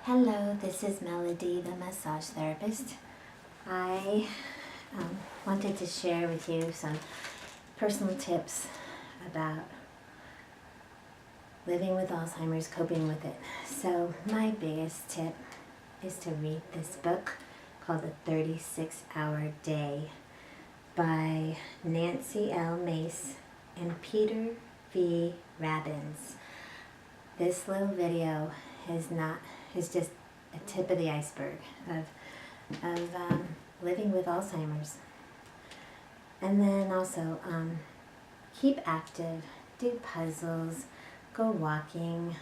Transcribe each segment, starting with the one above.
Hello, this is Melody, the massage therapist. I wanted to share with you some personal tips about living with Alzheimer's, coping with it. So my biggest tip is to read this book called The 36-Hour Day by Nancy L. Mace and Peter V. Rabins. This little video is just a tip of the iceberg of living with Alzheimer's. And then also keep active, do puzzles, go walking,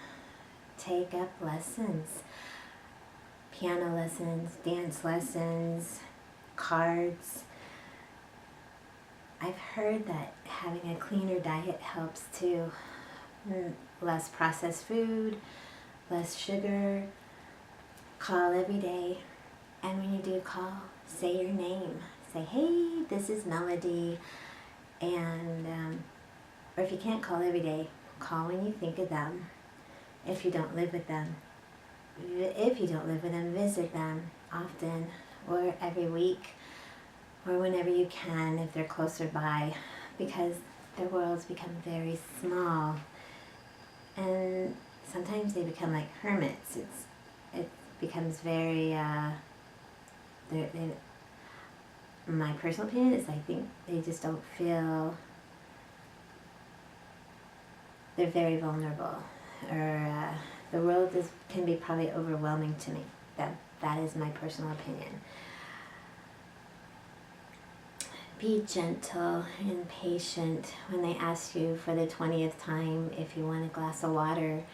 take up lessons, piano lessons, dance lessons, cards. I've heard that having a cleaner diet helps too. Less processed food, less sugar. Call every day, and when you do call, say your name. Say, hey, this is Melody. And or if you can't call every day, call when you think of them. If you don't live with them, visit them often, or every week, or whenever you can if they're closer by, because their worlds become very small, and sometimes they become like hermits. It becomes very, my personal opinion is I think they just don't feel, they're very vulnerable, or the world can be probably overwhelming to me. That is my personal opinion. Be gentle and patient when they ask you for the 20th time if you want a glass of water,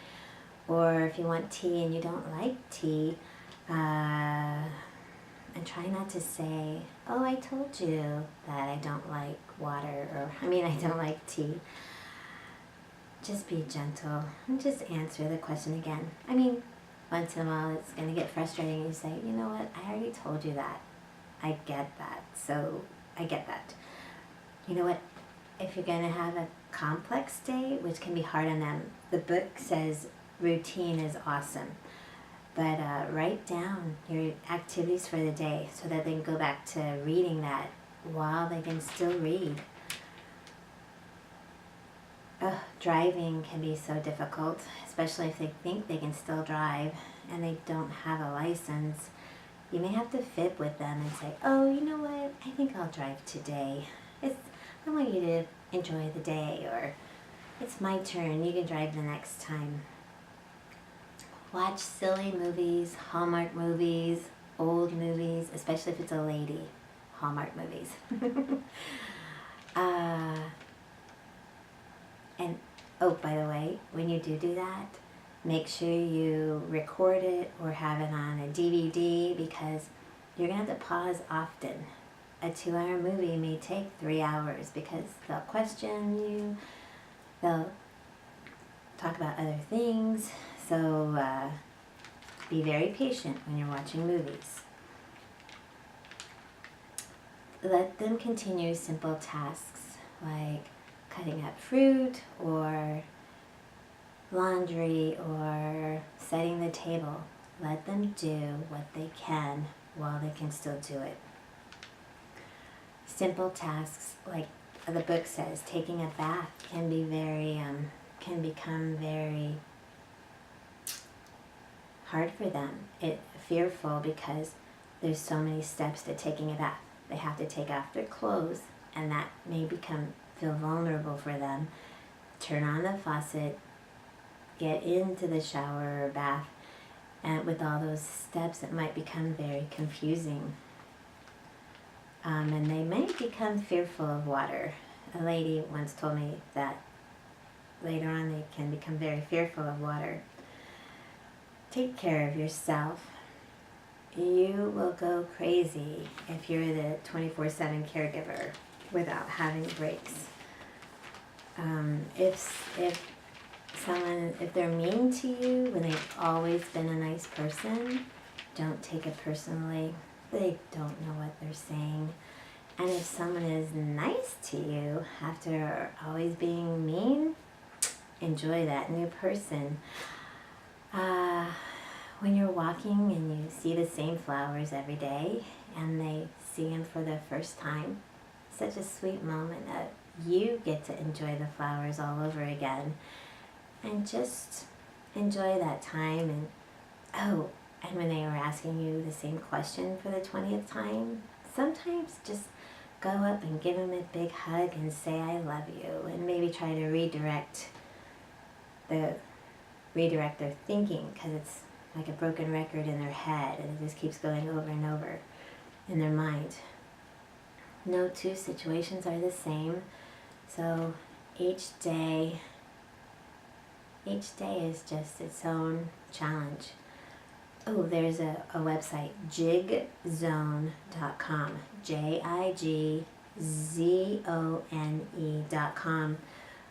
or if you want tea and you don't like tea, and try not to say, oh, I told you that I don't like water, or I don't like tea. Just be gentle and just answer the question again. Once in a while it's going to get frustrating and you say, you know what, I already told you that. I get that, so I get that. You know what, if you're going to have a complex day, which can be hard on them, the book says routine is awesome. But write down your activities for the day so that they can go back to reading that while they can still read. Driving can be so difficult, especially if they think they can still drive and they don't have a license. You may have to fib with them and say, oh, you know what, I think I'll drive today. I want you to enjoy the day, or it's my turn, you can drive the next time. Watch silly movies, Hallmark movies, old movies, especially if it's a lady. Hallmark movies. And, oh, by the way, when you do that, make sure you record it or have it on a DVD, because you're going to have to pause often. A 2-hour movie may take 3 hours because they'll question you, they'll talk about other things. So be very patient when you're watching movies. Let them continue simple tasks like cutting up fruit or laundry or setting the table. Let them do what they can while they can still do it. Simple tasks, like the book says, taking a bath can become very hard for them. Fearful because there's so many steps to taking a bath. They have to take off their clothes, and that may feel vulnerable for them. Turn on the faucet, get into the shower or bath, and with all those steps it might become very confusing. And they may become fearful of water. A lady once told me that later on they can become very fearful of water. Take care of yourself. You will go crazy if you're the 24/7 caregiver without having breaks. If they're mean to you when they've always been a nice person, don't take it personally. They don't know what they're saying. And if someone is nice to you after always being mean, enjoy that new person. when you're walking and you see the same flowers every day and they see them for the first time, such a sweet moment that you get to enjoy the flowers all over again and just enjoy that time. And and when they were asking you the same question for the 20th time, sometimes just go up and give them a big hug and say I love you, and maybe try to redirect their thinking, because it's like a broken record in their head and it just keeps going over and over in their mind. No two situations are the same, so each day is just its own challenge. Oh, there's a website, jigzone.com, JIGZONE.com,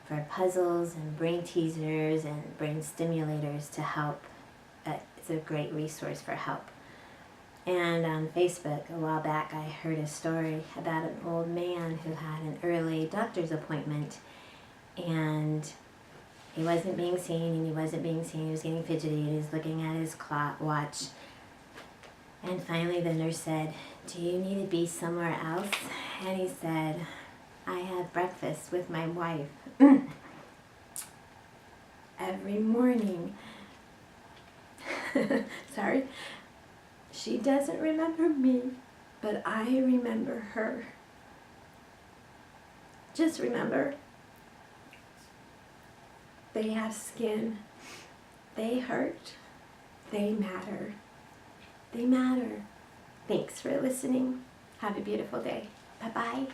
for puzzles and brain teasers and brain stimulators to help. It's a great resource for help. And on Facebook, a while back, I heard a story about an old man who had an early doctor's appointment, and he wasn't being seen, and he wasn't being seen. He was getting fidgety, he was looking at his clock watch. And finally the nurse said, "Do you need to be somewhere else?" And he said, "I have breakfast with my wife every morning." Sorry. "She doesn't remember me, but I remember her. Just remember, they have skin. They hurt. They matter. They matter." Thanks for listening. Have a beautiful day. Bye-bye.